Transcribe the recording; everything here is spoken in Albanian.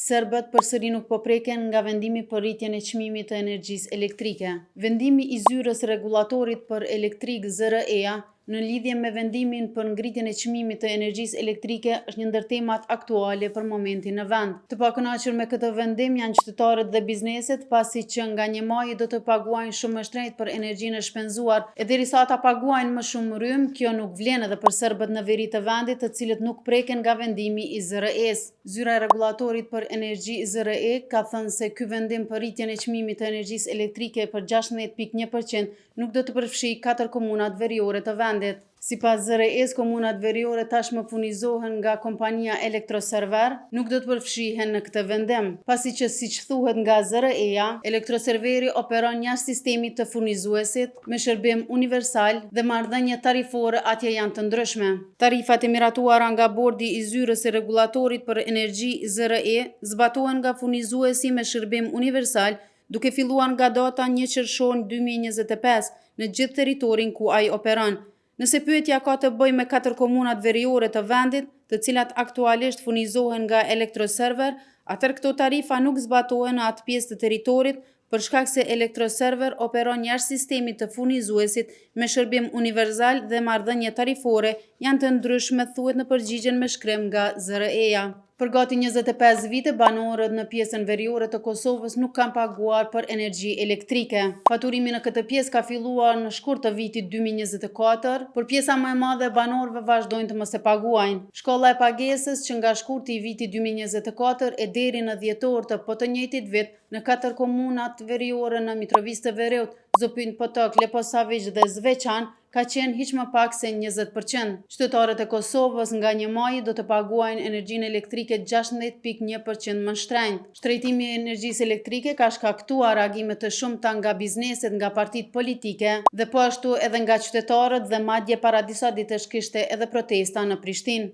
Serbët përsëri nuk po preken nga vendimi për rritjen e çmimit të energjisë elektrike. Vendimi i zyrës rregullatorit për elektrik ZRE-ja në lidhje me vendimin për ngritjen e çmimit të energjisë elektrike është një ndër temat aktuale për momentin në vend. Të pakënaqur me këtë vendim janë qytetarët dhe bizneset, pasi që nga 1 maj do të paguajnë shumë më shtrenjtë për energjinë e shpenzuar, e derisa ata paguajnë më shumë rrymë, kjo nuk vlen edhe për serbët në veri të vendit, të cilët nuk preken nga vendimi i ZRE-s. Zyra e rregullatorit për energji ZRE ka thënë se ky vendim për rritjen e çmimit të energjisë elektrike për 16.1% nuk do të përfshijë 4 komunat veriore të vendit. Sipas ZRE-s, komunat veriore tashmë furnizohen nga kompania Elektroserver, nuk do të përfshihen në këtë vendim, pasi që siç thuhet nga ZRE-ja, elektroserveri operon jashtë sistemit të furnizuesit me shërbim universal dhe marrëdhëniet tarifore atje janë të ndryshme. Tarifat e miratuara nga bordi i zyrës së rregullatorit për energji ZRE zbatohen nga furnizuesi me shërbim universal, duke filluar nga data 1 qershor 2025 në gjithë territorin ku ai operon. Nëse pyetja ka të bëjë me 4 komunat veriore të vendit, të cilat aktualisht furnizohen nga Elektroserver, atëherë këto tarifa nuk zbatohen në atë pjesë të territorit për shkak se Elektroserver operon jashtë sistemit të furnizuesit me shërbim universal dhe marrëdhënie tarifore janë të ndryshme, thuhet në përgjigjen me shkrim nga ZRE-ja. Për gati 25 vite, banorët në pjesën veriore të Kosovës nuk kanë paguar për energji elektrike. Faturimi në këtë pjesë ka filluar në shkurt të vitit 2024, por pjesa më e madhe e banorëve vazhdojnë të mos e paguajnë. Shkolla e pagesës që nga shkurti i vitit 2024 e deri në dhjetor të po të njëjtit vit në 4 komunat veriore në Mitrovicë të Veriut, Zopin Potok, Leposavić dhe Zveçan ka qenë hiç më pak se 20%. Qytetarët e Kosovës nga 1 maj do të paguajnë energjinë elektrike 16.1% më shtrenjtë. Shtrejtimi i energjisë elektrike ka shkaktuar reagime të shumta nga bizneset, nga partitë politike dhe po ashtu edhe nga qytetarët dhe madje para disa ditësh kishte edhe protesta në Prishtinë.